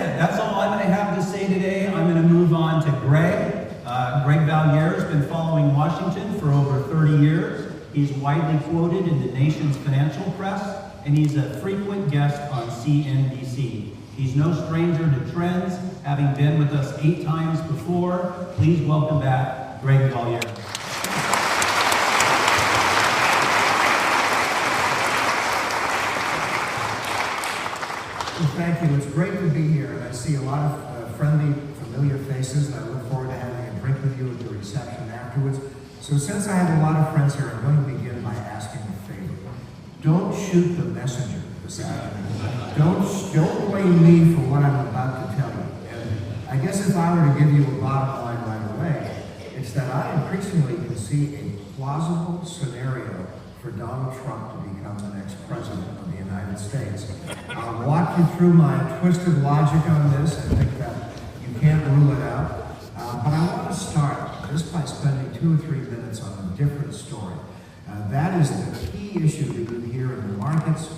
it. That's all I'm going to have to say today. I'm going to move on to Greg. Greg Valliere has been following Washington for over 30 years. He's widely quoted in the nation's financial press, and he's a frequent guest on CNBC. He's no stranger to trends, having been with us 8 times before. Please welcome back Greg Valliere. Well, thank you. It's great to be here, and I see a lot of friendly, familiar faces, and I look forward to having a drink with you at the reception afterwards. So since I have a lot of friends here, I'm going to begin by asking a favor. Don't shoot the messenger this afternoon. Don't blame me for what I'm about to tell you. And I guess if I were to give you a bottom line right away, it's that I increasingly can see a plausible scenario for Donald Trump to become the next president of the United States. I'll walk you through my twisted logic on this. I think that you can't rule it out. But I want to start just by spending 2 or 3 minutes on a different story. That is the key issue that you hear in the markets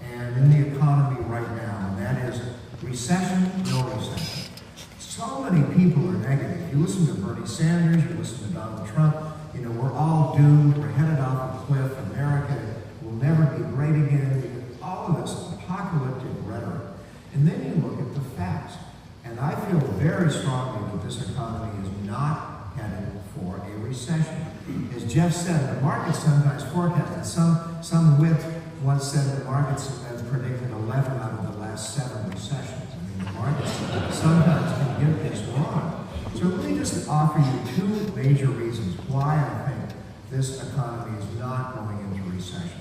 and in the economy right now, and that is recession, no recession. So many people are negative. You listen to Bernie Sanders, you listen to Donald Trump, you know, we're all doomed, we're headed off a cliff, America will never be great again, all of this apocalyptic rhetoric. And then you look at the facts. And I feel very strongly that this economy is not headed for a recession. As Jeff said, the markets sometimes forecasted. Some wit once said the markets have predicted 11 out of the last 7 recessions. I mean, the markets sometimes can get this wrong. So let me just offer you 2 major reasons why I think this economy is not going into recession.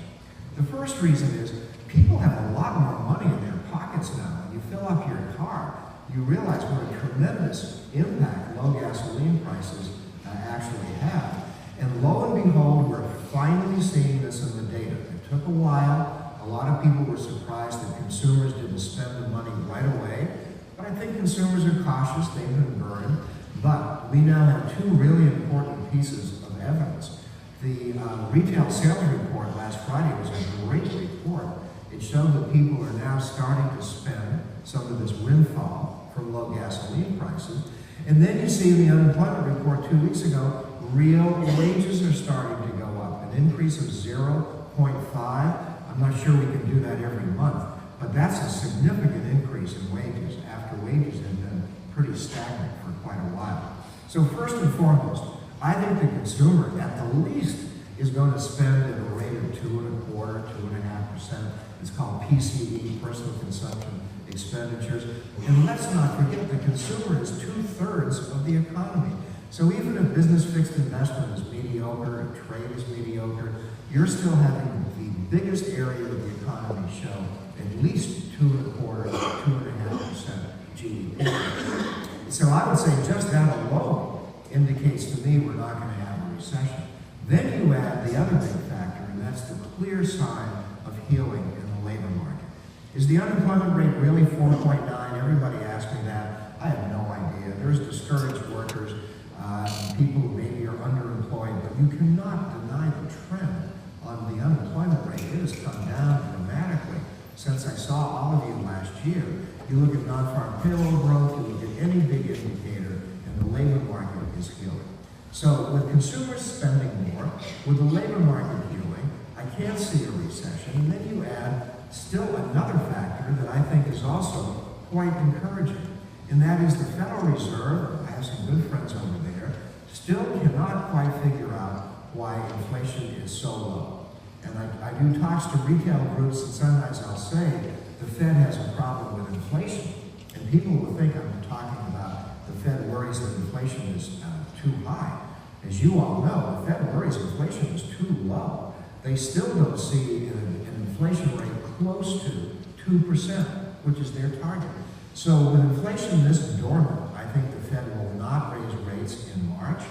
The first reason is people have a lot more money in their pockets now. When you fill up your car, you realize what a tremendous impact low gasoline prices actually have. And lo and behold, we're finally seeing this in the data. It took a while. A lot of people were surprised that consumers didn't spend the money right away. But I think consumers are cautious. They've been burned. But we now have 2 really important pieces of evidence. The retail sales report last Friday was a great report. It showed that people are now starting to spend some of this windfall from low gasoline prices. And then you see in the unemployment report 2 weeks ago, real wages are starting to go up, an increase of 0.5. I'm not sure we can do that every month, but that's a significant increase in wages after wages have been pretty stagnant for quite a while. So first and foremost, I think the consumer, at the least, is going to spend at a rate of 2.25%, 2.5%. It's called PCE, personal consumption expenditures. And let's not forget, the consumer is 2/3 of the economy. So even if business fixed investment is mediocre and trade is mediocre, you're still having the biggest area of the economy show at least 2.25%, 2.5% GDP. So I would say just that alone indicates to me we're not going to have a recession. Then you add the other big factor, and that's the clear sign of healing in the labor market. Is the unemployment rate really 4.9? Everybody asks me that. I have no idea. There's discouraged workers, people who maybe are underemployed, but you cannot deny the trend on the unemployment rate. It has come down dramatically since I saw all of you last year. You look at non-farm payroll growth, you look at any big indicator, and the labor market is healing. So with consumers spending more, with the labor market healing, I can't see a recession. And then you add still another factor that I think is also quite encouraging, and that is the Federal Reserve, I have some good friends over there, still cannot quite figure out why inflation is so low. And I do talks to retail groups, and sometimes I'll say the Fed has a problem with inflation. And people will think I'm talking about the Fed worries that inflation is too high. As you all know, the Fed worries inflation is too low. They still don't see an inflation rate close to 2%, which is their target. So with inflation this dormant, I think the Fed will not raise rates in March.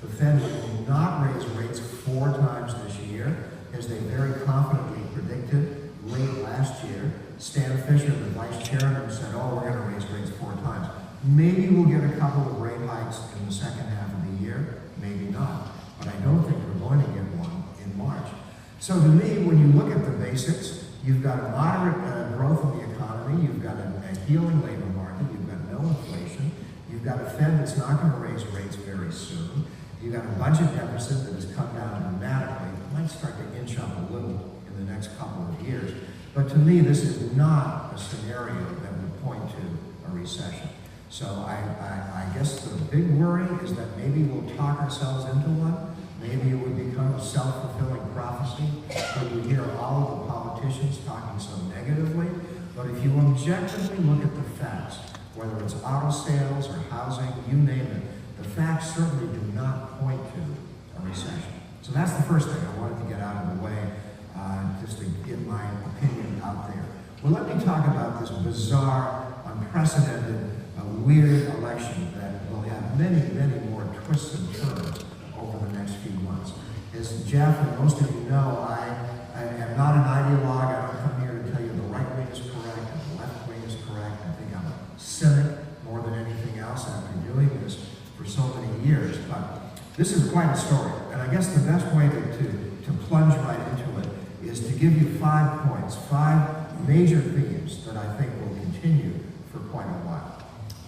The Fed will not raise rates 4 times this year, as they very confidently predicted late last year. Stan Fisher, the vice chairman, said, oh, we're going to raise rates 4 times. Maybe we'll get a couple of rate hikes in the second half of the year, maybe not. But I don't think we're going to get one in March. So to me, when you look at the basics, you've got a moderate growth in the economy, you've got a healing labor market, you've got got a Fed that's not going to raise rates very soon. You've got a budget deficit that has come down dramatically. It might start to inch up a little in the next couple of years. But to me, this is not a scenario that would point to a recession. So I guess the big worry is that maybe we'll talk ourselves into one. Maybe it would become a self-fulfilling prophecy when you hear all of the politicians talking so negatively. But if you objectively look at the facts, whether it's auto sales or housing, you name it, the facts certainly do not point to a recession. So that's the first thing I wanted to get out of the way, just to get my opinion out there. Well, let me talk about this bizarre, unprecedented, weird election that will have many, many more twists and turns over the next few months. As Jeff and most of you know, I am not an ideologue. I don't come here to tell you the right wing is correct and the left wing is correct. I think I'm a cynic more than anything else after doing this for so many years. But this is quite a story. And I guess the best way to plunge right into it is to give you 5 points, 5 major themes that I think will continue for quite a while.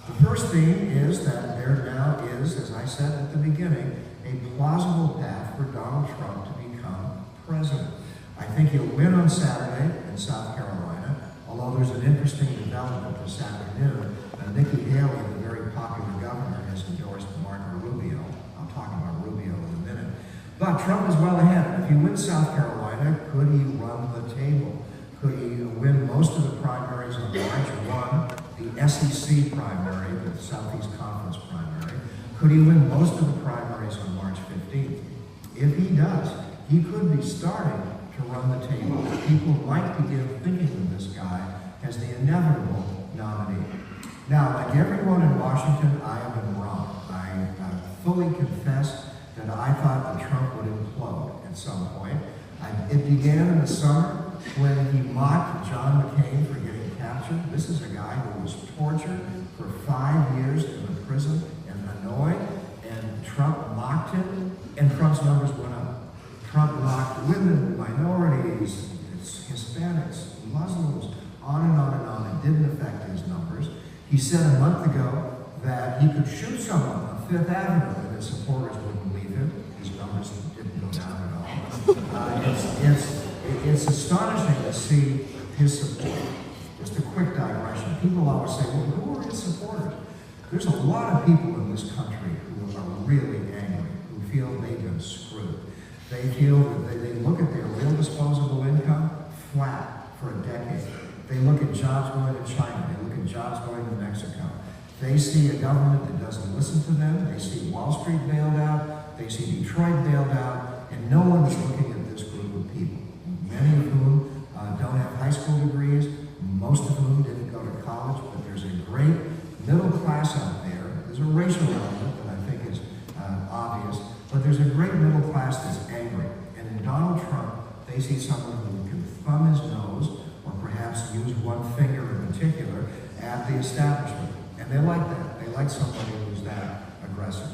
The first theme is that there now is, as I said at the beginning, a plausible path for Donald Trump to become president. I think he'll win on Saturday in South Carolina, although there's an interesting development this afternoon. Nikki Haley, the very popular governor, has endorsed Marco Rubio. I'll talk about Rubio in a minute. But Trump is well ahead. If he wins South Carolina, could he run the table? Could he win most of the primaries on March 1, the SEC primary, the Southeast Conference primary? Could he win most of the primaries on March 15th? If he does, he could be starting to run the table. People might begin thinking of this guy as the inevitable nominee. Now, like everyone in Washington, I have been wrong. I fully confess that I thought that Trump would implode at some point. It began in the summer when he mocked John McCain for getting captured. This is a guy who was tortured for 5 years in a prison in Hanoi, and Trump mocked him, and Trump's numbers went up. Trump mocked women, minorities, Hispanics, Muslims, on and on and on. It didn't affect his numbers. He said a month ago that he could shoot someone on Fifth Avenue and his supporters wouldn't believe him. His numbers didn't go down at all. It's astonishing to see his support. Just a quick digression. People always say, well, who are his supporters? There's a lot of people in this country who are really angry, who feel they've been screwed. They feel that they look at their real disposable income flat for a decade. They look at jobs going to China. They look at jobs going to Mexico. They see a government that doesn't listen to them. They see Wall Street bailed out. They see Detroit bailed out. And no one is looking at this group of people, many of whom don't have high school degrees, most of whom didn't go to college, but there's a great middle class out there. There's a racial element that I think is obvious, but there's a great middle class that's angry. And in Donald Trump, they see someone who can thumb his nose or perhaps use one finger in particular at the establishment. And they like that. They like somebody who's that aggressive.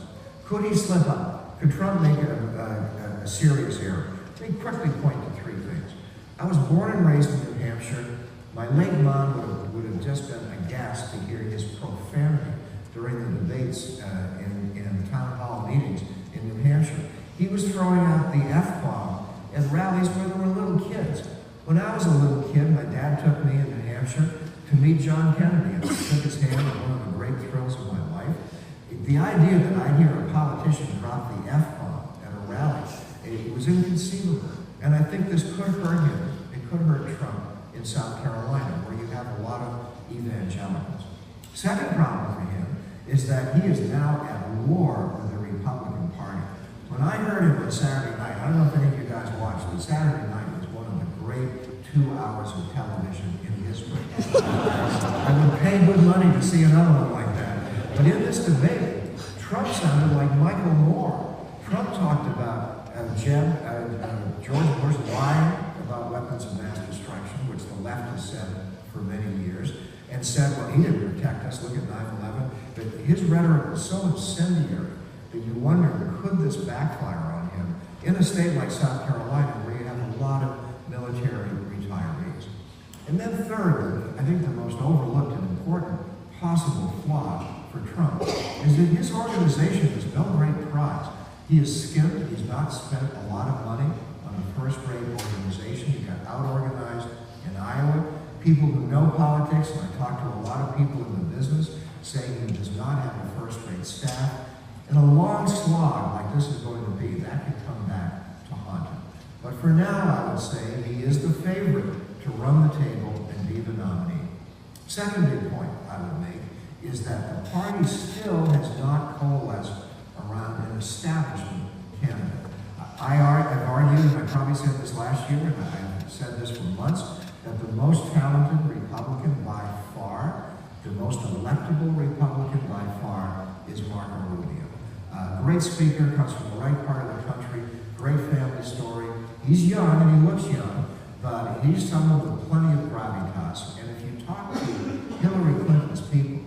Could he slip up? Could Trump make a serious error? Let me quickly point to 3 things. I was born and raised in New Hampshire. My late mom would have just been aghast to hear his profanity during the debates in town hall meetings in New Hampshire. He was throwing out the F-bomb at rallies where there were little kids. When I was a little kid, my dad took me in New Hampshire to meet John Kennedy, and I shook his hand at one of the great thrills of my life. The idea that I'd hear a politician drop the F-bomb at a rally, it was inconceivable. And I think this could hurt him. It could hurt Trump in South Carolina, where you have a lot of evangelicals. Second problem for him is that he is now at war with the Republican Party. When I heard him on Saturday night, I don't know if any of you guys watched, but Saturday night was one of the great 2 hours of television in history. I would pay good money to see another one like that. But in this debate, Trump sounded like Michael Moore. Trump talked about George Bush lying about weapons of mass destruction, which the left has said for many years, and said, well, he didn't protect us, look at 9/11. But his rhetoric was so incendiary that you wonder, could this backfire on him in a state like South Carolina, where you have a lot of military retirees? And then third, I think the most overlooked and important possible flaw for Trump is that his organization is no great prize. He is skimped. He's not spent a lot of money on a first-rate organization. He got out-organized in Iowa. People who know politics, and I talk to a lot of people in the business, saying he does not have a first-rate staff. And a long slog like this is going to be, that could come back to haunt him. But for now, I would say he is the favorite to run the table and be the nominee. Second big point I would make is that the party still has not coalesced around an establishment candidate. I've argued, and I probably said this last year, and I've said this for months, that the most talented Republican by far, the most electable Republican by far, is Marco Rubio. Great speaker, comes from the right part of the country, great family story. He's young and he looks young, but he's someone with plenty of gravitas. And if you talk to Hillary Clinton's people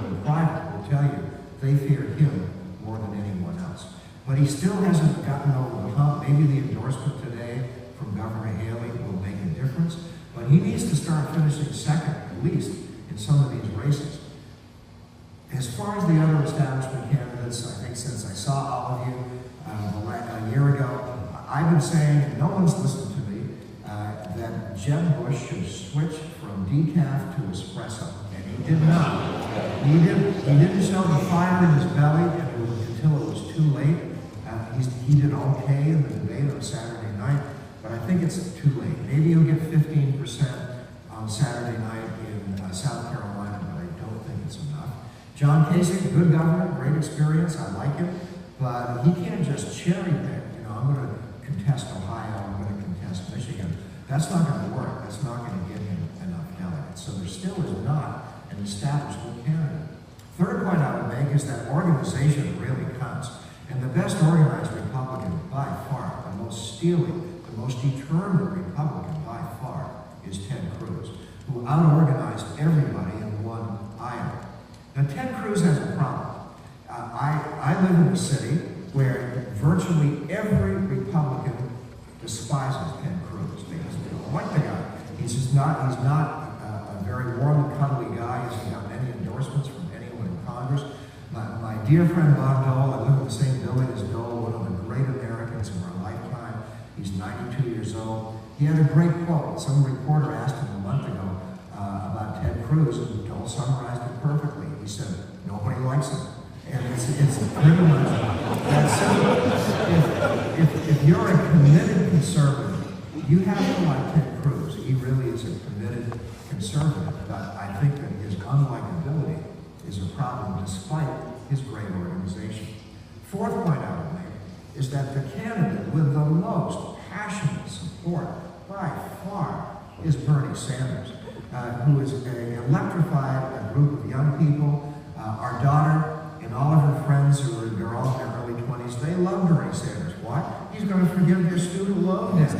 in private will tell you they fear him more than anyone else. But he still hasn't gotten over the hump. Maybe the endorsement today from Governor Haley will make a difference, but he needs to start finishing second, at least, in some of these races. As far as the other establishment candidates, I think since I saw all of you a year ago, I've been saying, and no one's listened to me, that Jeb Bush should switch from decaf to espresso, and he did not. He didn't show the fire in his belly until it was too late. He did okay in the debate on Saturday night, but I think it's too late. Maybe he'll get 15% on Saturday night in South Carolina, but I don't think it's enough. John Kasich, good governor, great experience, I like him, but he can't just cherry pick. I'm going to contest Ohio, I'm going to contest Michigan. That's not going to work. That's not going to get him enough delegates. So there still is not an establishment candidate. Third point I would make is that organization really counts. And the best organized Republican by far, the most steely, the most determined Republican by far is Ted Cruz, who out-organized everybody and won Iowa. Now, Ted Cruz has a problem. I live in a city where virtually every Republican despises Ted Cruz because they don't like the guy. He's not a very warm and cuddly guy. He hasn't got many endorsements from anyone in Congress. My dear friend Bob Dole, I live in the same building as Dole, one of the great Americans of our lifetime. He's 92 years old. He had a great quote. Some reporter asked him a month ago about Ted Cruz, and Dole summarized it perfectly. He said, nobody likes him. And it's pretty much that simple. If you're a committed conservative, you have to like Ted Cruz. He really is a committed conservative, but I think that his unlikability is a problem despite his great organization. Fourth point I would make is that the candidate with the most passionate support by far is Bernie Sanders, who is electrified a group of young people. Our daughter and all of her friends they're all in their early 20s, they love Bernie Sanders. Why? He's going to forgive their student loan debt.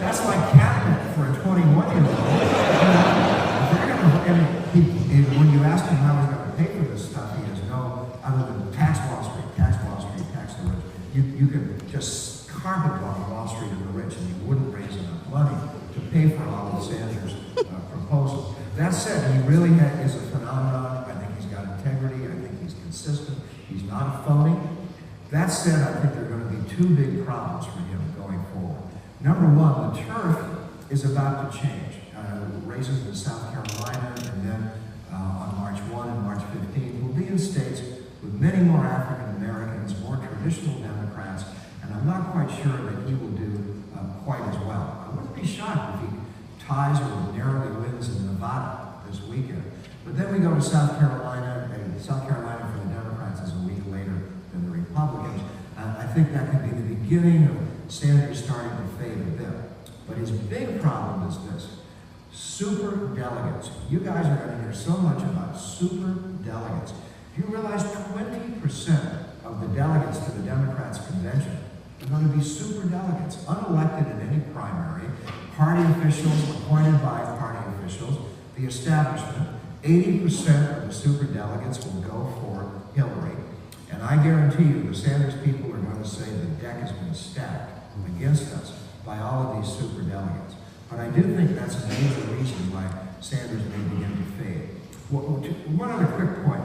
That's like catnip for a 21-year-old. When you ask him how he's going to pay for this stuff, he has no, other than tax Wall Street, tax the rich. You could just carpet bomb Wall Street and the rich, and you wouldn't raise enough money to pay for all of Sanders' proposals. That said, he really is a phenomenon. I think he's got integrity. I think he's consistent. He's not a phony. That said, I think there are going to be two big problems for him going forward. Number one, the turf is about to change. Races in South Carolina, and then on March 1 and March 15, will be in states with many more African Americans, more traditional Democrats, and I'm not quite sure that he will do quite as well. I wouldn't be shocked if he ties or narrowly wins in Nevada this weekend. But then we go to South Carolina, and South Carolina for the Democrats is a week later than the Republicans. I think that could be the beginning of Sanders starting to fade a bit. But his big problem is this: super delegates. You guys are going to hear so much about super delegates. Do you realize 20% of the delegates to the Democrats' convention are going to be super delegates, unelected in any primary, party officials appointed by party officials, the establishment. 80% of the super delegates will go for Hillary. And I guarantee you the Sanders people are going to say the deck has been stacked against us by all of these super delegates. But I do think that's a major reason why One other quick point.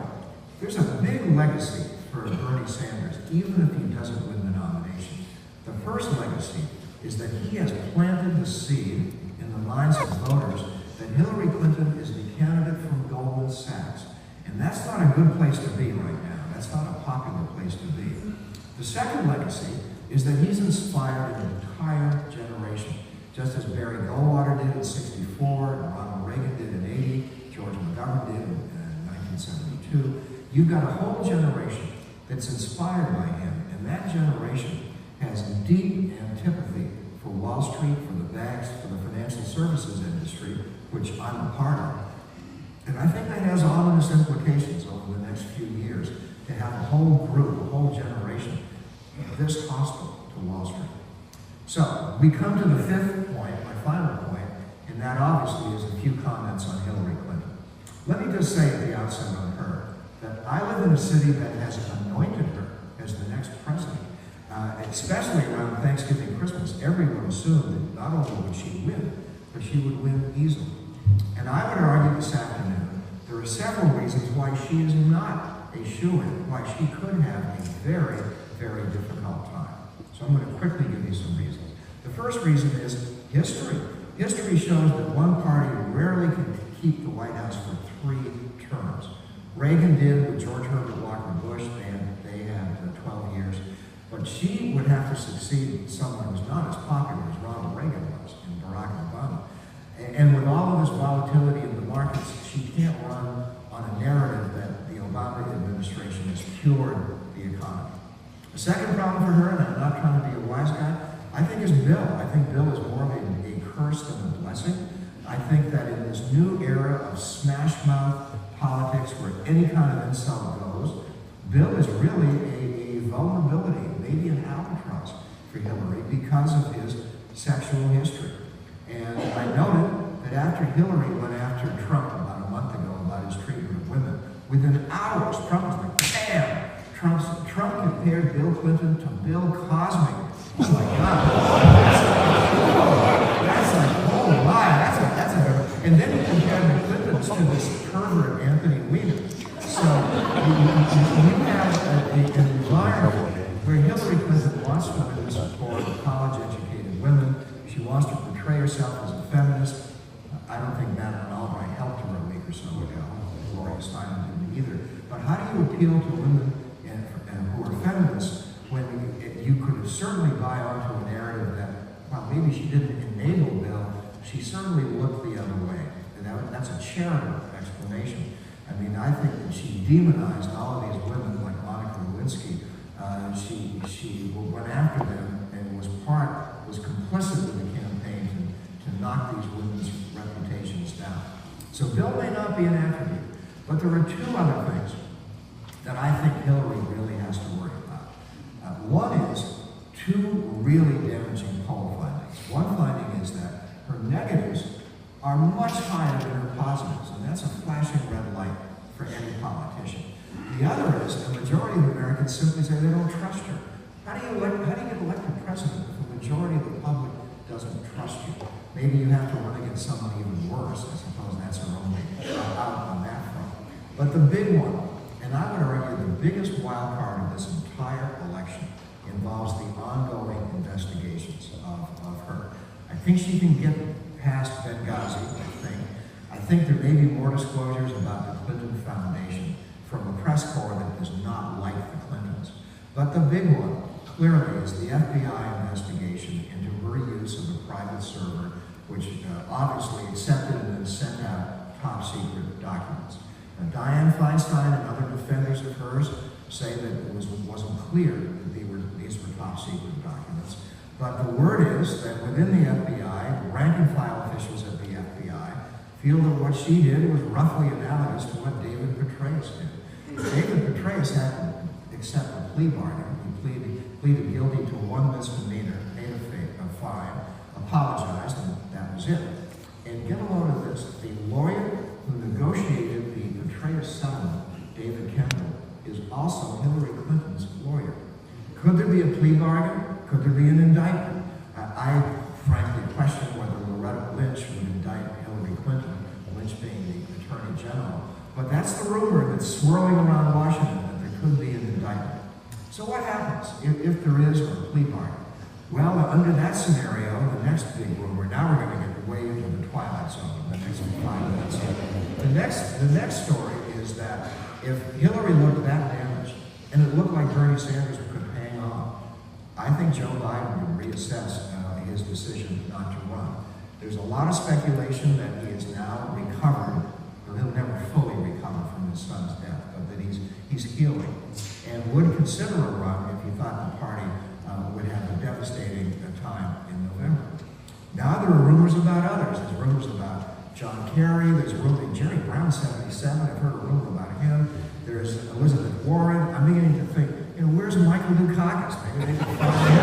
There's a big legacy for Bernie Sanders, even if he doesn't win the nomination. The first legacy is that he has planted the seed in the minds of voters that Hillary Clinton is the candidate from Goldman Sachs. And that's not a good place to be right now. That's not a popular place to be. The second legacy is that he's inspired an entire generation, just as Barry Goldwater did in '64, and Ronald Reagan did in '80, George McGovern did in 1972. You've got a whole generation that's inspired by him, and that generation has deep antipathy for Wall Street, for the banks, for the financial services industry, which I'm a part of. And I think that has ominous implications over the next few years to have a whole group, a whole generation this hostile to Wall Street. So we come to the fifth point, my final point, and that obviously is a few comments on Hillary Clinton. Let me just say at the outset on her that I live in a city that has anointed her as the next president. Especially around Thanksgiving, Christmas, everyone assumed that not only would she win, but she would win easily. And I would argue this afternoon, there are several reasons why she is not a shoo-in, why she could have a very, very difficult time. So I'm going to quickly give you some reasons. The first reason is history. History shows that one party rarely can keep the White House for 3 terms. Reagan did with George Herbert Walker Bush, they had 12 years. But she would have to succeed with someone who's not as popular as Ronald Reagan was and Barack Obama. And with all of this volatility in the markets, she can't run on a narrative that the Obama administration has cured the economy. The second problem for her, and I'm not trying to be a wise guy, I think is Bill. I think Bill is more of a curse than a blessing. I think that in this new era of smash mouth politics where any kind of insult goes, Bill is really a vulnerability, maybe an albatross for Hillary because of his sexual history. And I noted that after Hillary went after Trump about a month ago about his treatment of women, within hours, Trump was like, bam! Trump compared Bill Clinton to Bill Cosby. Oh my God. That's like, oh my, that's a, and then he compared the Clintons to this pervert Anthony Weiner. So you have an environment where Hillary Clinton wants women to support college-educated women. She wants to portray herself as a feminist. I don't think Madeleine Albright helped her a week or so ago. Gloria Steinem didn't either. But how do you appeal to women who are feminists when you could certainly buy onto a narrative that, well, maybe she didn't enable Bill, she certainly looked the other way. And that's a charitable explanation. I mean, I think that she demonized all of these women like Monica Lewinsky. She went after them and was complicit in the campaign to knock these women's reputations down. So Bill may not be an attribute, but there are 2 other things that I think Hillary really has to worry about. One is 2 really damaging poll findings. One finding is that her negatives are much higher than her positives, and that's a flashing red light for any politician. The other is the majority of Americans simply say they don't trust her. How do you get elected president if the majority of the public doesn't trust you? Maybe you have to run against someone even worse. I suppose that's her only out on that front. But the big one, and I would argue the biggest wild card of this entire election, involves the ongoing investigations of her. I think she can get past Benghazi, I think there may be more disclosures about the Clinton Foundation from a press corps that does not like the Clintons. But the big one, clearly, is the FBI investigation into her use of a private server, which obviously accepted and then sent out top-secret documents. Now, Dianne Feinstein and other defenders of hers say that it wasn't clear that these were top-secret documents. But the word is that within the FBI, the rank-and-file officials at the FBI feel that what she did was roughly analogous to what David Petraeus did. David Petraeus had to accept a plea bargain. He pleaded guilty to 1 misdemeanor, paid a fine, apologized, and that was it. And get a load of this. The lawyer who negotiated the Petraeus settlement, David Kendall, is also Hillary Clinton's lawyer. Could there be a plea bargain? Could there be an indictment? I frankly question whether Loretta Lynch would indict Hillary Clinton, Lynch being the Attorney General, But that's the rumor that's swirling around Washington, that there could be an indictment. So what happens if there is, or a plea bargain? Well, under that scenario, the next big rumor, now we're going to get way into the twilight zone in the next 5 minutes. The next story is that if Hillary looked that damaged, and it looked like Bernie Sanders could hang on, I think Joe Biden would reassess his decision not to run. There's a lot of speculation that he is now recovered, or he'll never fully recover from his son's death, but that he's healing, and would consider a run if he thought the party would have a devastating time in November. Now there are rumors about others. There's rumors about John Kerry. There's rumors, Jerry Brown, 77. I've heard a rumor about him. There's Elizabeth Warren. I'm beginning to think, where's Michael Dukakis? Maybe they can find him.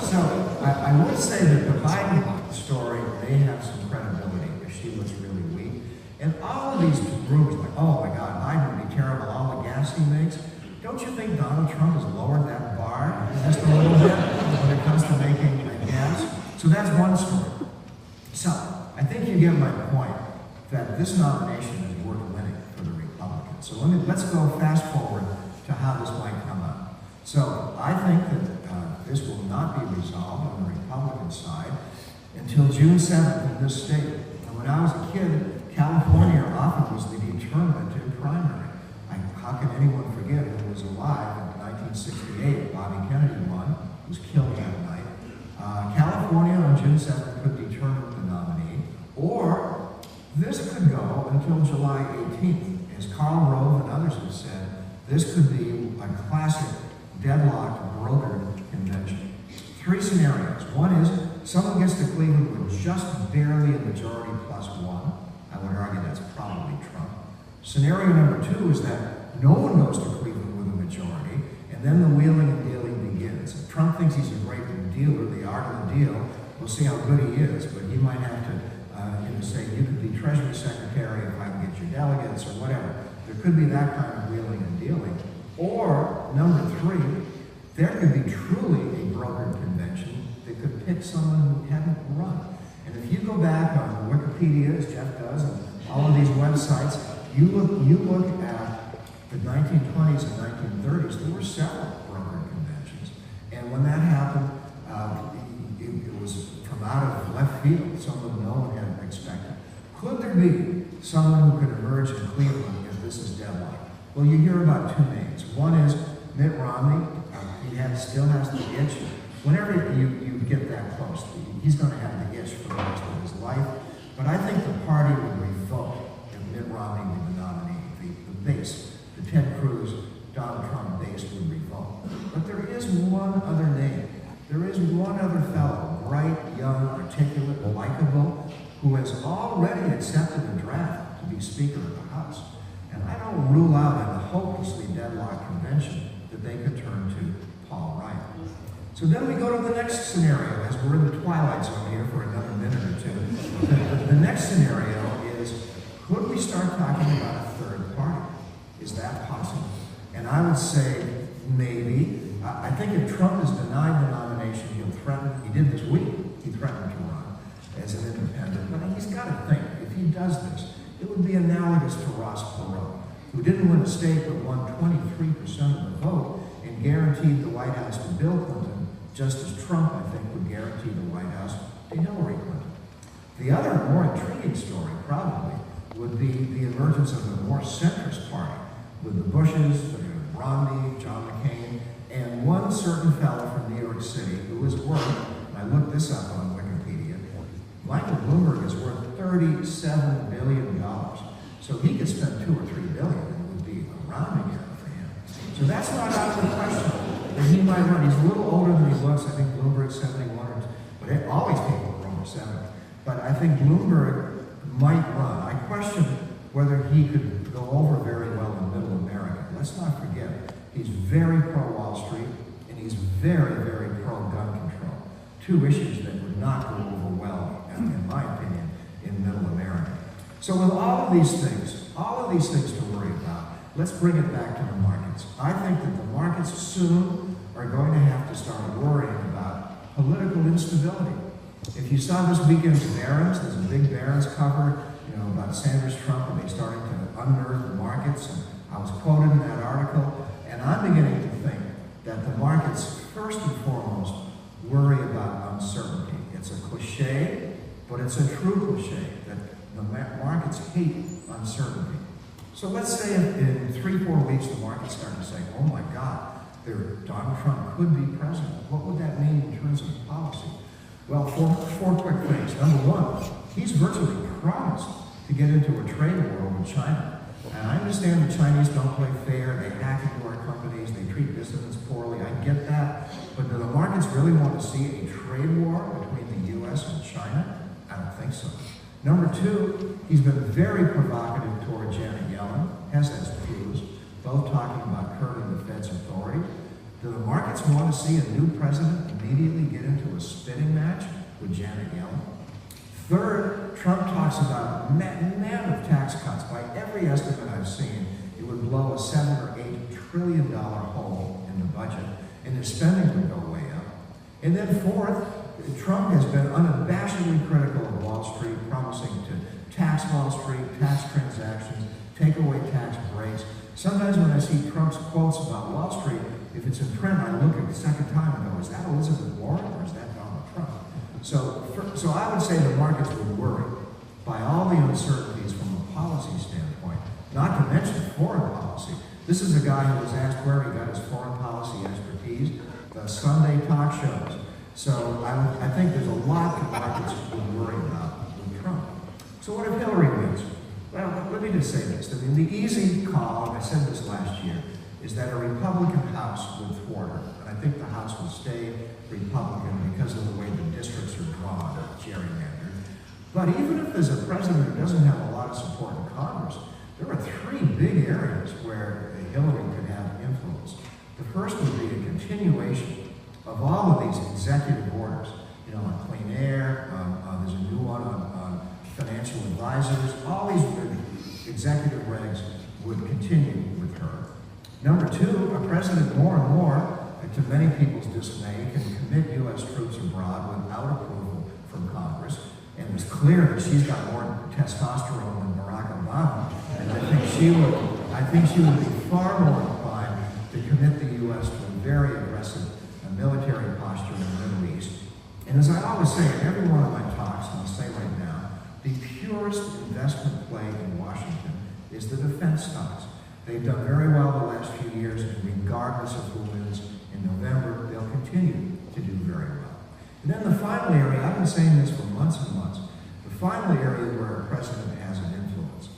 So I would say that the Biden story may have some credibility if she looks really weak. And all of these rumors, like, oh my God, Biden would be terrible, all the gas he makes. Don't you think Donald Trump has lowered that bar just a little bit when it comes to making gas? So that's one story. So I think you get my point that this nomination is worth winning for the Republicans. So let's go fast forward to how this might come out. So I think that this will not be resolved on the Republican side until June 7th in this state. And when I was a kid, California often was the determinant primary. How can anyone forget who was alive in 1968? Bobby Kennedy won, was killed that night. California on June 7th could determine the nominee, or this could go until July 18th. As Karl Rove and others have said, this could be a classic deadlocked, brokered convention. 3 scenarios. One is someone gets to Cleveland with just barely a majority plus 1. I would argue that's probably Trump. Scenario number 2 is that no one goes to Cleveland with a majority, and then the wheeling and dealing begins. If Trump thinks he's a great dealer, the art of the deal, we'll see how good he is, but he might have to say, you could be Treasury Secretary if I can get your delegates, or whatever. There could be that kind of wheeling and dealing. Or, number 3, there could be truly a brokered convention that could pick someone who hadn't run. And if you go back on Wikipedia, as Jeff does, and all of these websites, you look at the 1920s and 1930s, there were several brokered conventions. And when that happened, it was from out of left field, someone no one had expected. Could there be someone who could emerge in Cleveland if this is deadlocked? Well, you hear about 2 names. One is Mitt Romney. He still has the itch. Whenever you get that close, he's going to have the itch for the rest of his life. But I think the party would revolt if Mitt Romney were the nominee. The base, the Ted Cruz, Donald Trump base would revolt. But there is one other name. There is one other fellow, bright, young, articulate, likable, who has already accepted a draft to be Speaker of the House. And I don't rule out in a hopelessly deadlocked convention that they could turn to Paul Ryan. So then we go to the next scenario, as we're in the twilight zone here for another minute or 2. The next scenario is, could we start talking about a third party? Is that possible? And I would say maybe. I think if Trump is denied the nomination, he'll threaten, he did this week, he threatened to run as an independent. But he's got to think, if he does this, it would be analogous to Ross Perot, who didn't win a state but won 23% of the vote and guaranteed the White House to Bill Clinton, just as Trump, I think, would guarantee the White House to Hillary Clinton. The other more intriguing story, probably, would be the emergence of a more centrist party, with the Bushes, Romney, John McCain, and one certain fellow from New York City who is worth, and I looked this up on Wikipedia, Michael Bloomberg is worth $37 billion. So he could spend $2 or $3 billion and it would be a rounding error for him. So that's not out of the question that he might run. He's a little older than he looks. I think Bloomberg's 71, but all these people are over 70. But I think Bloomberg might run. I question whether he could go over very well in middle America. Let's not forget, he's very pro-Wall Street, and he's very, very pro-gun control. 2 issues that would not go over well, in my opinion, in middle America. So with all of these things to worry about, let's bring it back to the markets. I think that the markets soon are going to have to start worrying about political instability. If you saw this weekend's Barron's, there's a big Barron's cover about Sanders Trump, and they starting to unnerve the markets. And I was quoted in that article, and I'm beginning to think that the markets, first and foremost, worry about uncertainty. It's a cliche, but it's a true cliche that the markets hate uncertainty. So let's say in 3-4 weeks the markets start to say, oh my God, Donald Trump could be president. What would that mean in terms of policy? Well, four quick things. Number one, he's virtually promised to get into a trade war with China. And I understand the Chinese don't play fair, they hack into our companies, they treat dissidents poorly, I get that. But do the markets really want to see a trade war between the U.S. and China? I don't think so. Number two, he's been very provocative toward Janet Yellen, as has Cruz, both talking about curbing the Fed's authority. Do the markets want to see a new president immediately get into a spitting match with Janet Yellen? Third, Trump talks about mammoth tax cuts. By every estimate I've seen, it would blow a $7 or $8 trillion hole in the budget, and their spending would go way up. And then fourth, Trump has been unabashedly critical of Wall Street, promising to tax Wall Street, tax transactions, take away tax breaks. Sometimes when I see Trump's quotes about Wall Street, if it's in print, I look at the second time and go, is that Elizabeth Warren or is that Donald Trump? So I would say the markets would worry by all the uncertainties from a policy standpoint, not to mention foreign policy. This is a guy who was asked where he got his foreign policy expertise, the Sunday talk shows. So I think there's a lot that markets would worry about with Trump. So what if Hillary wins? Well, let me just say this. I mean, the easy call, and I said this last year, is that a Republican House would thwart her. And I think the House will stay Republican because of the way the districts are drawn, gerrymandered. But even if there's a president who doesn't have a lot of support in Congress, there are 3 big areas where Hillary could have influence. The first would be a continuation of all of these executive orders, on clean air, there's a new one on financial advisors, all these executive regs would continue with her. Number two, a president more and more, to many people's dismay, can commit U.S. troops abroad without approval from Congress. And it's clear that she's got more testosterone than Barack Obama. And I think she would be far more inclined to commit the U.S. to a very aggressive military posture in the Middle East. And as I always say in every one of my talks, and I'll say right now, the purest investment play in Washington is the defense stocks. They've done very well the last few years, and regardless of who wins in November, they'll continue to do very well. And then the final area, I've been saying this for months and months, the final area where a president has an influence.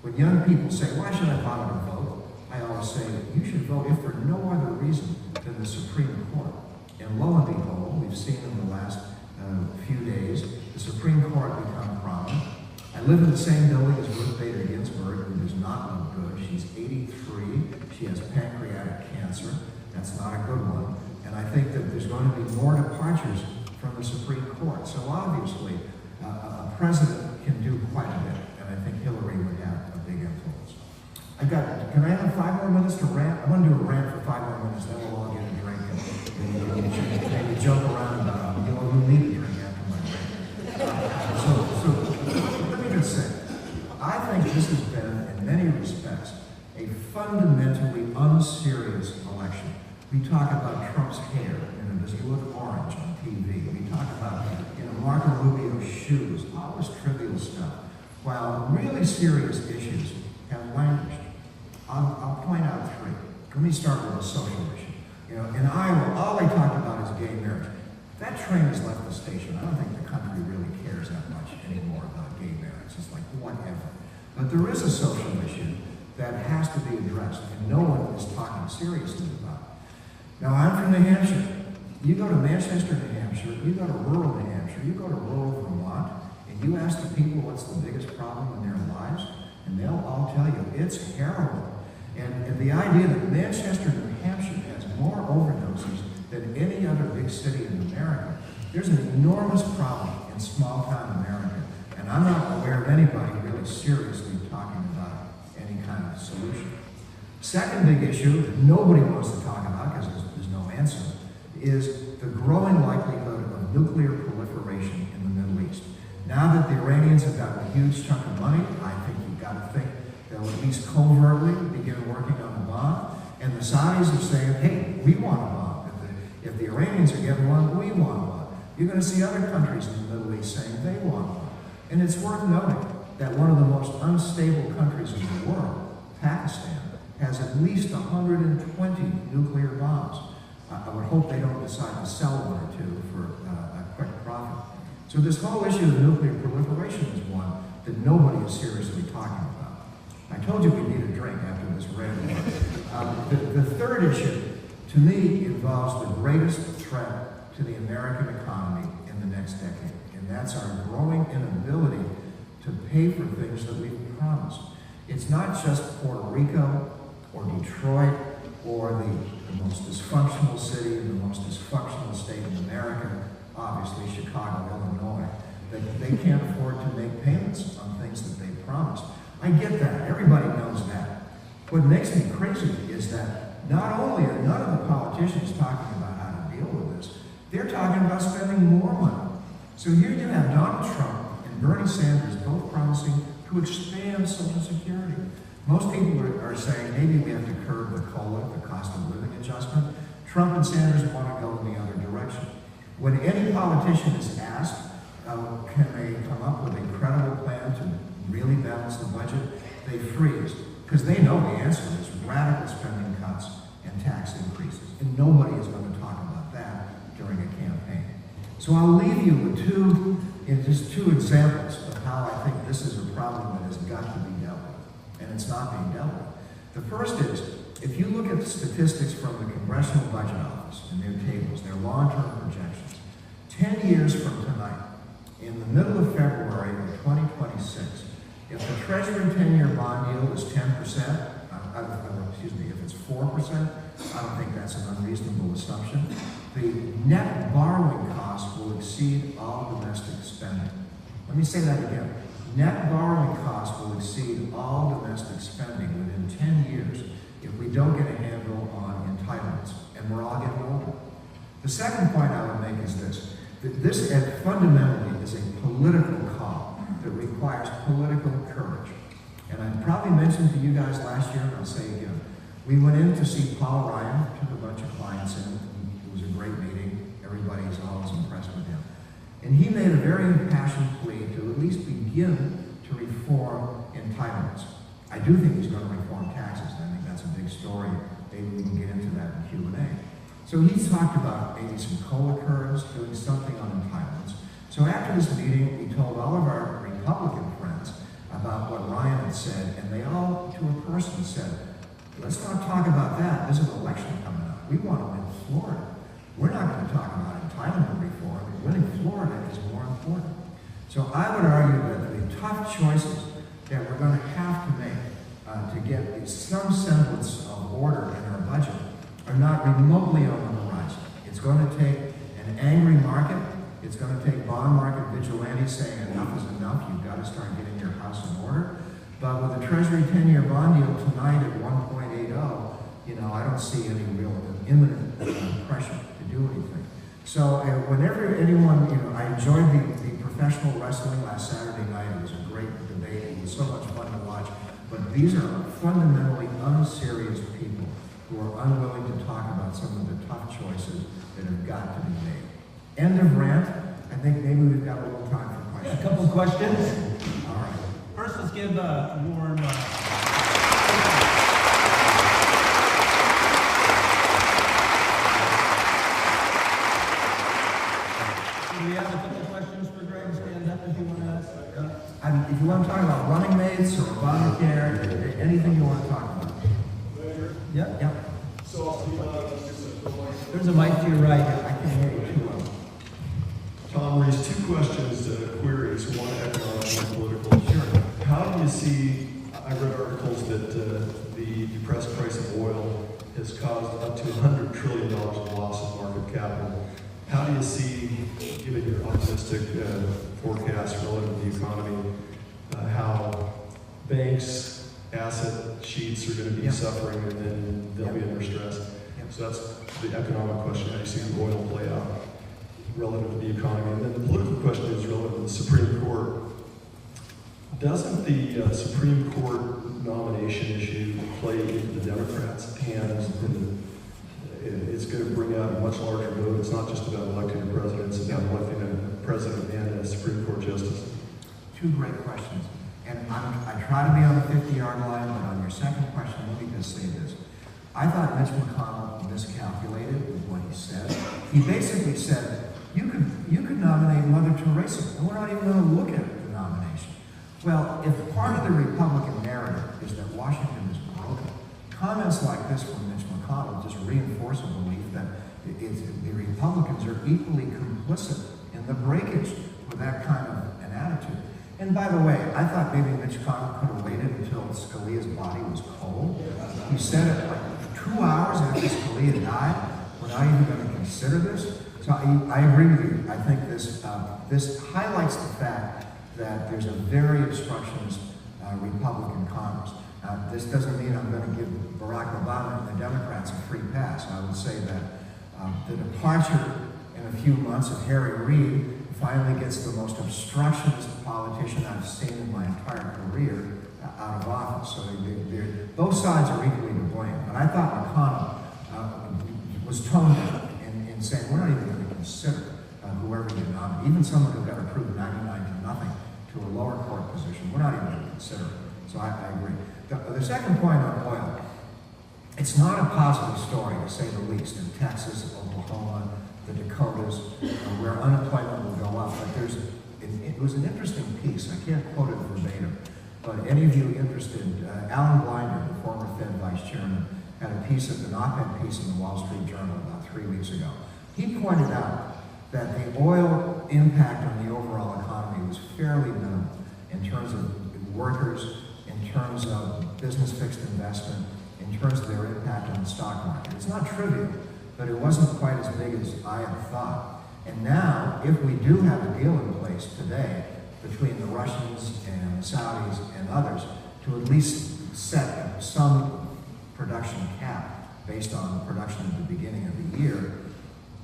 When young people say, why should I bother to vote? I always say, you should vote if for no other reason than the Supreme Court. And lo and behold, we've seen in the last few days, the Supreme Court become prominent. I live in the same building as Ruth Bader Ginsburg, who does not look good. She's 83. She has pancreatic cancer. That's not a good one. And I think that there's going to be more departures from the Supreme Court. So obviously, a president can do quite a bit. And I think Hillary would have a big influence. Can I have 5 more minutes to rant? I'm going to do a rant for 5 more minutes, then we'll all get a drink and maybe joke around about it. You'll need a drink after my rant. So let me just say, I think this has been, in many respects, a fundamentally unserious election. We talk about Trump's hair, does he look orange on TV? We talk about, Marco Rubio's shoes, all this trivial stuff, while really serious issues have languished. I'll point out 3. Let me start with a social issue. In Iowa, all they talk about is gay marriage. That train has left the station. I don't think the country really cares that much anymore about gay marriage. It's like, whatever. But there is a social issue that has to be addressed, and no one is talking seriously about it. Now, I'm from New Hampshire. You go to Manchester, New Hampshire, you go to rural New Hampshire, you go to rural Vermont, and you ask the people what's the biggest problem in their lives, and they'll all tell you it's heroin. And the idea that Manchester, New Hampshire has more overdoses than any other big city in America, there's an enormous problem in small-town America, and I'm not aware of anybody really seriously talking about any kind of solution. Second big issue that nobody wants to talk about because there's no answer is the growing likelihood of nuclear proliferation in the Middle East. Now that the Iranians have gotten a huge chunk of money, I think you've got to think they'll at least covertly begin working on a bomb. And the Saudis are saying, hey, we want a bomb. If the Iranians are getting one, we want one. You're going to see other countries in the Middle East saying they want one. And it's worth noting that one of the most unstable countries in the world, Pakistan, has at least 120 nuclear bombs. I would hope they don't decide to sell one or two for a quick profit. So this whole issue of nuclear proliferation is one that nobody is seriously talking about. I told you we need a drink after this rant. The third issue, to me, involves the greatest threat to the American economy in the next decade, and that's our growing inability to pay for things that we've promised. It's not just Puerto Rico or Detroit or the most dysfunctional city and the most dysfunctional state in America, obviously Chicago, Illinois, that they can't afford to make payments on things that they promised. I get that. Everybody knows that. What makes me crazy is that not only are none of the politicians talking about how to deal with this, they're talking about spending more money. So here you have Donald Trump and Bernie Sanders both promising to expand Social Security. Most people are saying maybe we have to curb the COLA, the cost of living adjustment. Trump and Sanders want to go in the other direction. When any politician is asked, can they come up with a credible plan to really balance the budget, they freeze, because they know the answer is radical spending cuts and tax increases. And nobody is going to talk about that during a campaign. So I'll leave you with just two examples of how I think this is a problem that has got to be dealt with, and it's not being dealt with. The first is, if you look at the statistics from the Congressional Budget Office and their tables, their long-term projections, 10 years from tonight, in the middle of February of 2026, if the Treasury 10-year bond yield is 10%, if it's 4%, I don't think that's an unreasonable assumption. The net borrowing cost will exceed all domestic spending. Let me say that again. Net borrowing costs will exceed all domestic spending within 10 years if we don't get a handle on entitlements, and we're all getting older. The second point I would make is this. That this fundamentally is a political call that requires political courage. And I probably mentioned to you guys last year, and I'll say again, we went in to see Paul Ryan, took a bunch of clients in. It was a great meeting. Everybody's always impressed with him. And he made a very impassioned plea to at least begin to reform entitlements. I do think he's going to reform taxes. I think that's a big story. Maybe we can get into that in Q&A. So he's talked about maybe some COLA curves, doing something on entitlements. So after this meeting, we told all of our Republican friends about what Ryan had said, and they all, to a person, said, let's not talk about that. There's an election coming up. We want to win Florida. We're not going to talk about entitlement reform. Winning Florida is more important. So I would argue that the tough choices that we're going to have to make to get some semblance of order in our budget are not remotely on the horizon. It's going to take an angry market. It's going to take bond market vigilantes saying enough is enough. You've got to start getting your house in order. But with the Treasury 10-year bond yield tonight at 1.80, I don't see any real imminent pressure to do anything. So whenever anyone, I enjoyed the professional wrestling last Saturday night. It was a great debate. It was so much fun to watch. But these are fundamentally unserious people who are unwilling to talk about some of the tough choices that have got to be made. End of rant. I think maybe we've got a little time for questions. A couple of questions. All right. First, let's give a warm... Do we have a couple of questions for Greg? Stand up if you want to ask. If you want to talk about running mates or Obamacare, anything you want to talk about. Yep. Yep. There's a mic to your right. I can't hear you too well. Tom raised two questions, queries, one economic, one political. Sure. How do you see, I read articles that the depressed price of oil has caused up to $100 trillion of loss of market capital. How do you see, given your optimistic forecast relative to the economy, how banks' asset sheets are going to be suffering and then they'll be under stress? So that's the economic question. How do you see the oil play out? relative to the economy. And then the political question is relative to the Supreme Court. Doesn't the Supreme Court nomination issue play into the Democrats' hands? It's going to bring out a much larger vote. It's not just about electing a president, it's about electing a president and a Supreme Court justice. Two great questions. And I try to be on the 50-yard line, but on your second question, let me just say this. I thought Mitch McConnell miscalculated with what he said. He basically said, you could nominate Mother Teresa, and we're not even going to look at the nomination. Well, if part of the Republican narrative is that Washington is broken, comments like this from Mitch McConnell just reinforce a belief that the Republicans are equally complicit in the breakage with that kind of an attitude. And by the way, I thought maybe Mitch McConnell could have waited until Scalia's body was cold. He said it like 2 hours after Scalia died. We're not even going to consider this. So I agree with you. I think this highlights the fact that there's a very obstructionist Republican Congress. This doesn't mean I'm going to give Barack Obama and the Democrats a free pass. I would say that the departure in a few months of Harry Reid finally gets the most obstructionist politician I've seen in my entire career out of office. So both sides are equally to blame. But I thought McConnell was tone deaf in saying we're not even going to consider whoever you nominate, even someone who got approved 99-0 to a lower court position. We're not even going to consider it. So I agree. The second point on oil, it's not a positive story, to say the least, in Texas, Oklahoma, the Dakotas, where unemployment will go up. But it was an interesting piece. I can't quote it verbatim, but any of you interested, Alan Blinder, the former Fed vice chairman, had a piece of an op-ed piece in the Wall Street Journal about 3 weeks ago. He pointed out that the oil impact on the overall economy was fairly minimal in terms of workers, in terms of business fixed investment, in terms of their impact on the stock market. It's not trivial, but it wasn't quite as big as I had thought. And now, if we do have a deal in place today between the Russians and the Saudis and others to at least set some production cap based on production at the beginning of the year,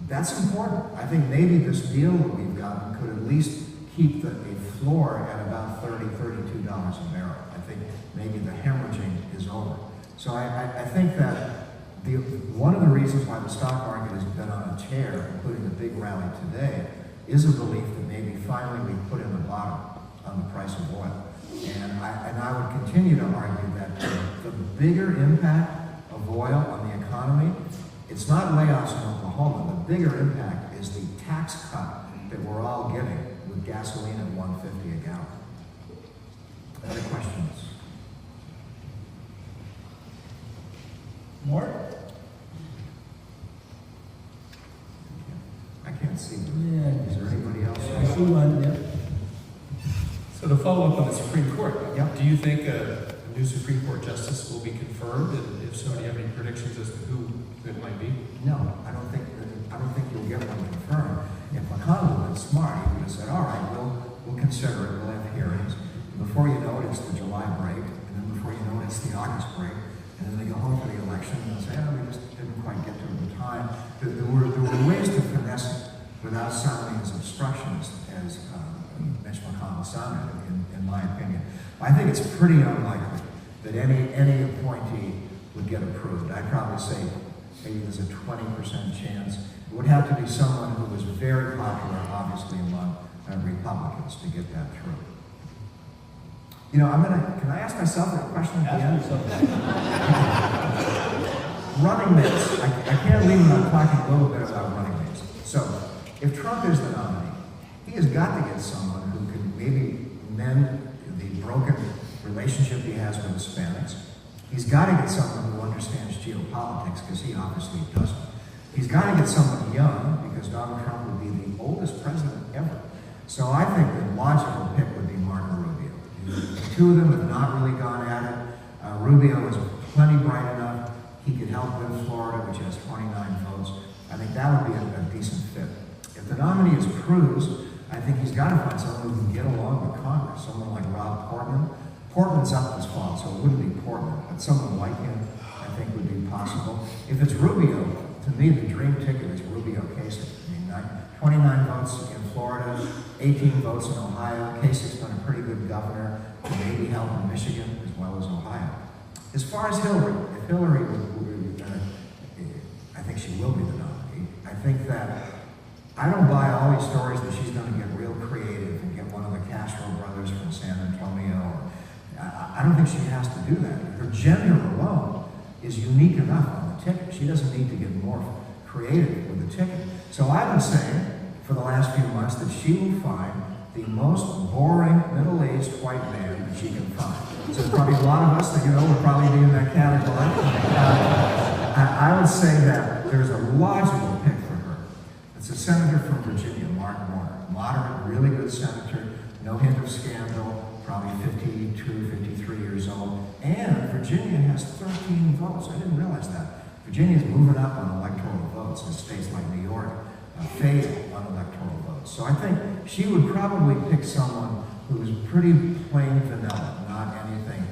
that's important. I think maybe this deal that we've gotten could at least keep a floor at about $30, $32 a barrel. I think maybe the hemorrhaging is over. So I think that one of the reasons why the stock market has been on a tear, including the big rally today, is a belief that maybe finally we put in the bottom on the price of oil. And I would continue to argue that the bigger impact of oil on the economy, it's not layoffs in Oklahoma. The bigger impact is the tax cut that we're all getting with gasoline at $1.50 a gallon. Other questions? More? I can't see them. Yeah. Is there anybody else? I see one, yeah. So to follow up on the Supreme Court, Yep. do you think a new Supreme Court justice will be confirmed? And if so, do you have any predictions as to who it might be? No, I don't think you'll get one confirmed. If McConnell had been smart, he would have said, all right, we'll consider it, we'll have hearings. And before you know it, it's the July break, and then before you know it, it's the August break, and then they go home for the election and say, oh, we just didn't quite get to it in time. There were ways to finesse it without sounding as obstructionist as Mitch McConnell sounded, in my opinion. I think it's pretty unlikely that any appointee would get approved. I'd probably say maybe there's a 20% chance. It would have to be someone who was very popular, obviously, among Republicans to get that through. You know, can I ask myself a question at the end? Running mates. I can't leave without talking a little bit about running mates. So, if Trump is the nominee, he has got to get someone who can maybe mend the broken relationship he has with Hispanics. He's got to get someone who understands geopolitics, because he obviously doesn't. He's got to get someone young, because Donald Trump would be the oldest president ever. So I think the logical pick would be Marco Rubio. The two of them have not really gone at it. Rubio is plenty bright enough. He could help win Florida, which has 29 votes. I think that would be a decent fit. If the nominee is Cruz, I think he's got to find someone who can get along with Congress, someone like Rob Portman. Portman's up this fall, so it wouldn't be Portman, but someone like him I think would be possible. If it's Rubio, to me, the dream ticket is Rubio Kasich. I mean, 29 votes in Florida, 18 votes in Ohio. Kasich's been a pretty good governor, maybe help in Michigan as well as Ohio. As far as Hillary, if Hillary I think she will be the nominee. I think that I don't buy all these stories that she's going to get real creative and get one of the Castro brothers from San Antonio. I don't think she has to do that. Her gender alone is unique enough on the ticket. She doesn't need to get more creative with the ticket. So I've been saying for the last few months that she will find the most boring middle-aged white man that she can find. So there's probably a lot of us that, will probably be in that category. I would say that there's a logical pick for her. It's a senator from Virginia, Mark Warner. Moderate, really good senator, no hint of scandal, probably 52, 53 years old. And Virginia has 13 votes. I didn't realize that. Virginia's moving up on electoral votes in states like New York fail on electoral votes. So I think she would probably pick someone who is pretty plain vanilla, not anything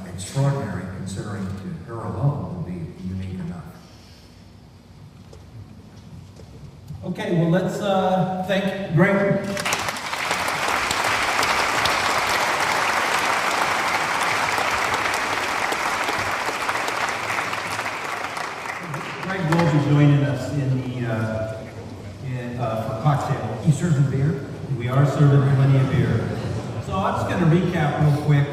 extraordinary, considering to her alone would be unique enough. Okay, well, let's thank Greg. Greg will be joining us for cocktail. You serving beer? We are serving plenty of beer. So I'm just going to recap real quick.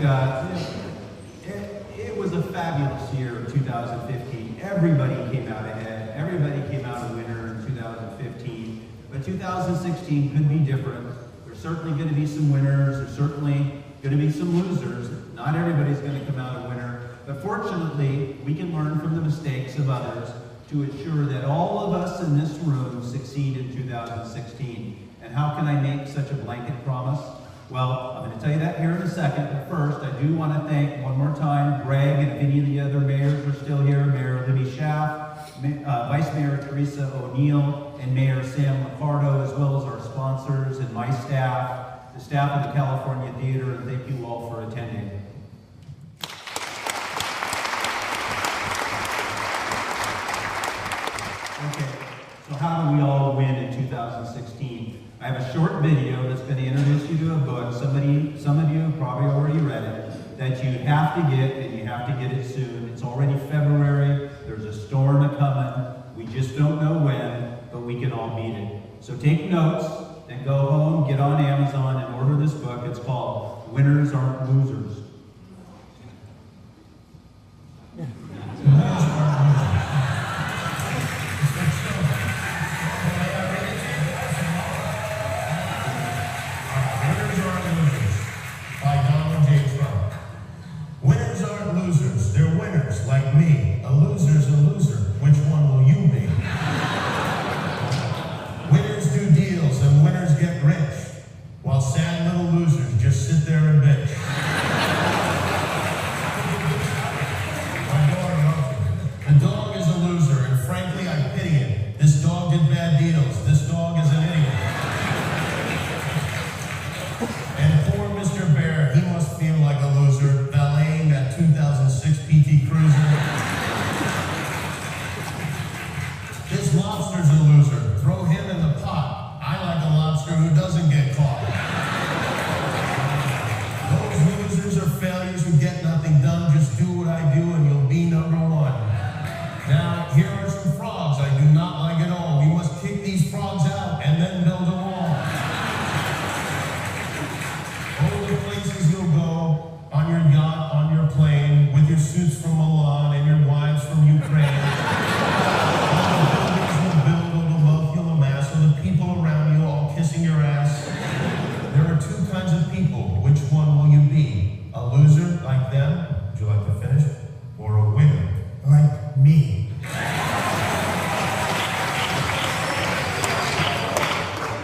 It was a fabulous year, 2015. Everybody came out ahead. Everybody came out a winner in 2015. But 2016 could be different. There's certainly going to be some winners. There's certainly going to be some losers. Not everybody's going to come out a winner. But fortunately, we can learn from the mistakes of others to ensure that all of us in this room succeed in 2016. And how can I make such a blanket promise? Well, I'm going to tell you that here in a second, but first, I do want to thank one more time Greg, and if any of the other mayors are still here, Mayor Libby Schaaf, Vice Mayor Teresa O'Neill, and Mayor Sam Licardo, as well as our sponsors and my staff, the staff of the California Theater, and thank you all for attending. Okay, so how do we all win in 2016? I have a short video that's going to introduce you to a book. Some of you have probably already read it, that you have to get, and you have to get it soon. It's already February. There's a storm a-coming. We just don't know when, but we can all beat it. So take notes, and go home, get on Amazon, and order this book. It's called Winners Aren't Losers.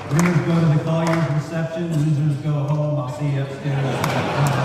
Winners go to the Colliers reception, losers go home. I'll see you upstairs.